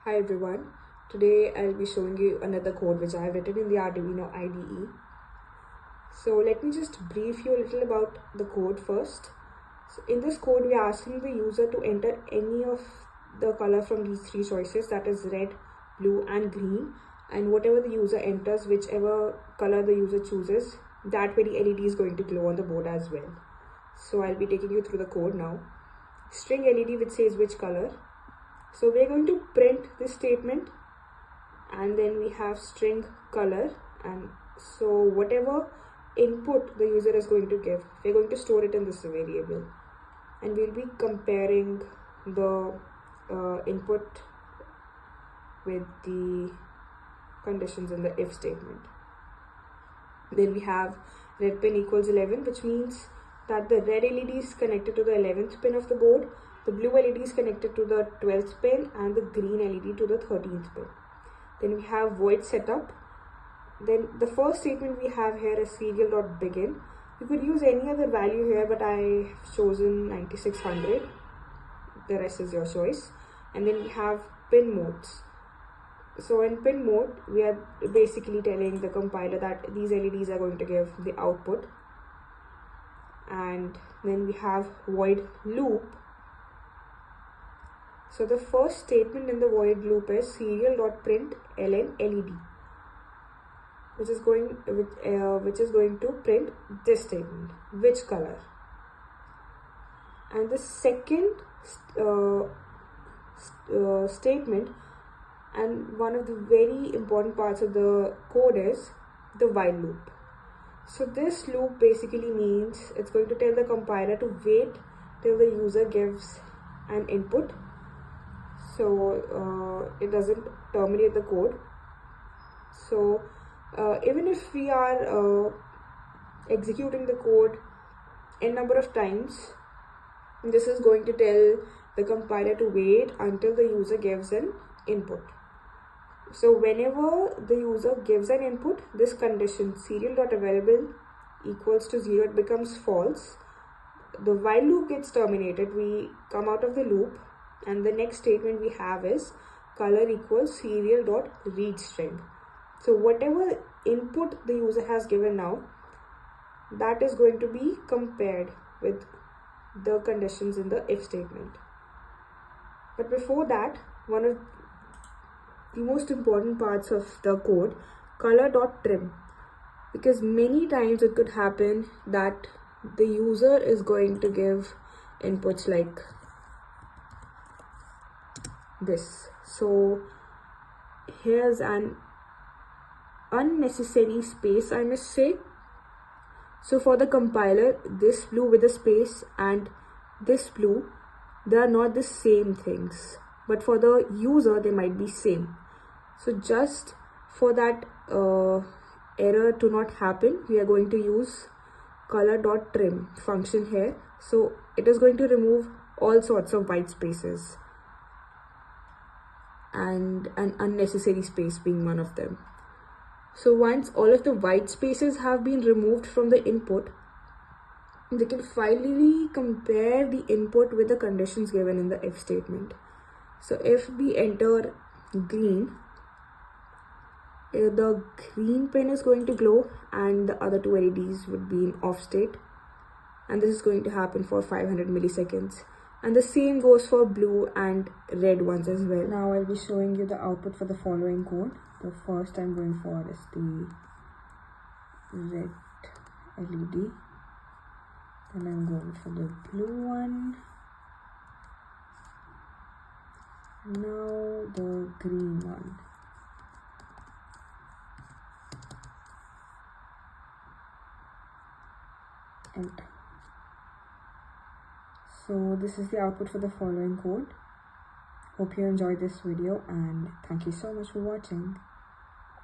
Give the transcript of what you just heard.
Hi everyone, today I'll be showing you another code which I have written in the Arduino IDE. So let me just brief you a little about the code first. So in this code we are asking the user to enter any of the color from these three choices, that is red, blue and green, and whatever the user enters, whichever color the user chooses, that very LED is going to glow on the board as well. So I'll be taking you through the code now. String LED which says which color. So we're going to print this statement, and then we have string color, and so whatever input the user is going to give, we're going to store it in this variable, and we'll be comparing the input with the conditions in the if statement. Then we have red pin equals 11, which means that the red LED is connected to the 11th pin of the board, the blue LED is connected to the 12th pin, and the green LED to the 13th pin. Then we have void setup. Then the first statement we have here is serial.begin. You could use any other value here, but I have chosen 9600. The rest is your choice. And then we have pin modes. So in pin mode, we are basically telling the compiler that these LEDs are going to give the output. And then we have void loop. So the first statement in the void loop is serial.print ln LED, which is going to print this statement, which color. And the second statement, and one of the very important parts of the code, is the while loop. So this loop basically means it's going to tell the compiler to wait till the user gives an input. So it doesn't terminate the code. So even if we are executing the code n number of times, this is going to tell the compiler to wait until the user gives an input. So whenever the user gives an input, this condition serial.available equals to 0, it becomes false. The while loop gets terminated, we come out of the loop, and the next statement we have is color equals serial.readString. So whatever input the user has given now, that is going to be compared with the conditions in the if statement. But before that, one of the most important parts of the code, color.trim, because many times it could happen that the user is going to give inputs like this. So here's an unnecessary space, I must say. So for the compiler, this blue with a space and this blue, they are not the same things, but for the user they might be same. So just for that error to not happen, we are going to use color.trim function here. So it is going to remove all sorts of white spaces, and an unnecessary space being one of them. So once all of the white spaces have been removed from the input, they can finally compare the input with the conditions given in the if statement. So if we enter green, the green pin is going to glow and the other two LEDs would be in off state, and this is going to happen for 500 milliseconds. And the same goes for blue and red ones as well. Now I'll be showing you the output for the following code. The first I'm going for is the red LED. Then I'm going for the blue one. Now the green one. Enter. So this is the output for the following code. Hope you enjoyed this video, and thank you so much for watching.